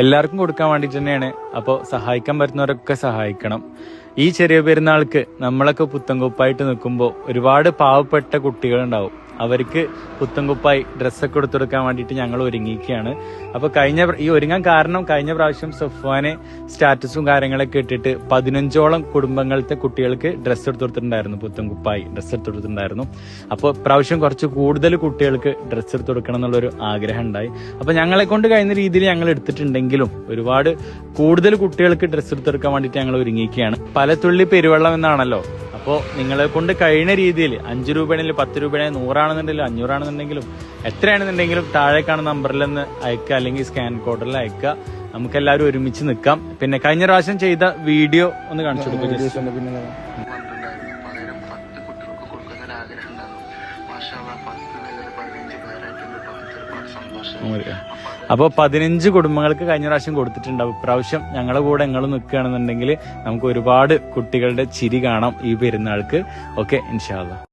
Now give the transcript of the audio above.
എല്ലാവർക്കും കൊടുക്കാൻ വേണ്ടിട്ട് തന്നെയാണ്. അപ്പോൾ സഹായിക്കാൻ പറ്റുന്നവരൊക്കെ സഹായിക്കണം. ഈ ചെറിയ പെരുന്നാൾക്ക് നമ്മളൊക്കെ പുത്തൻകുപ്പായിട്ട് നിൽക്കുമ്പോൾ ഒരുപാട് പാവപ്പെട്ട കുട്ടികളുണ്ടാവും. അവർക്ക് പുത്തൻകുപ്പായി ഡ്രസ്സൊക്കെ കൊടുത്തെടുക്കാൻ വേണ്ടിയിട്ട് ഞങ്ങൾ ഒരുങ്ങിയിരിക്കുകയാണ്. അപ്പോൾ ഈ ഒരുങ്ങാൻ കാരണം കഴിഞ്ഞ പ്രാവശ്യം സഫ്വാന് സ്റ്റാറ്റസും കാര്യങ്ങളൊക്കെ ഇട്ടിട്ട് 15ഓളം കുടുംബങ്ങളിലത്തെ കുട്ടികൾക്ക് ഡ്രസ്സ് എടുത്തു കൊടുത്തിട്ടുണ്ടായിരുന്നു, പുത്തൻകുപ്പായി ഡ്രസ്സ് എടുത്തു കൊടുത്തിട്ടുണ്ടായിരുന്നു. അപ്പോൾ പ്രാവശ്യം കുറച്ച് കൂടുതൽ കുട്ടികൾക്ക് ഡ്രസ്സ് എടുത്തു കൊടുക്കണം എന്നുള്ളൊരു ആഗ്രഹം ഉണ്ടായി. അപ്പോൾ ഞങ്ങളെ കൊണ്ട് കഴിയുന്ന രീതിയിൽ ഞങ്ങൾ എടുത്തിട്ടുണ്ടെങ്കിലും ഒരുപാട് കൂടുതൽ കുട്ടികൾക്ക് ഡ്രസ്സ് എടുത്തെടുക്കാൻ വേണ്ടിയിട്ട് ഞങ്ങൾ ഒരുങ്ങിയിരിക്കുകയാണ്. പല തുള്ളി പെരുവെള്ളം എന്നാണല്ലോ. അപ്പോൾ നിങ്ങളെ കൊണ്ട് കഴിയുന്ന രീതിയിൽ 5 രൂപയാണെങ്കിലും 10 രൂപയാണെങ്കിലും 100 500 എത്രയാണെന്നുണ്ടെങ്കിലും താഴെ കാണുന്ന നമ്പറിൽ നിന്ന് അയക്കുക, അല്ലെങ്കിൽ സ്കാൻ കോഡിൽ അയക്കുക. നമുക്ക് എല്ലാവരും ഒരുമിച്ച് നിൽക്കാം. പിന്നെ കഴിഞ്ഞ പ്രാവശ്യം ചെയ്ത വീഡിയോ ഒന്ന് കാണിച്ചു കൊടുക്കുക. അപ്പോൾ 15 കുടുംബങ്ങൾക്ക് കഴിഞ്ഞ പ്രാവശ്യം കൊടുത്തിട്ടുണ്ടാവും. ഇപ്രാവശ്യം ഞങ്ങളുടെ കൂടെ നിങ്ങൾ നിൽക്കുകയാണെന്നുണ്ടെങ്കിൽ നമുക്ക് ഒരുപാട് കുട്ടികളുടെ ചിരി കാണാം ഈ പെരുന്നാൾക്ക്. ഓക്കെ, ഇൻഷാ അല്ലാഹ്.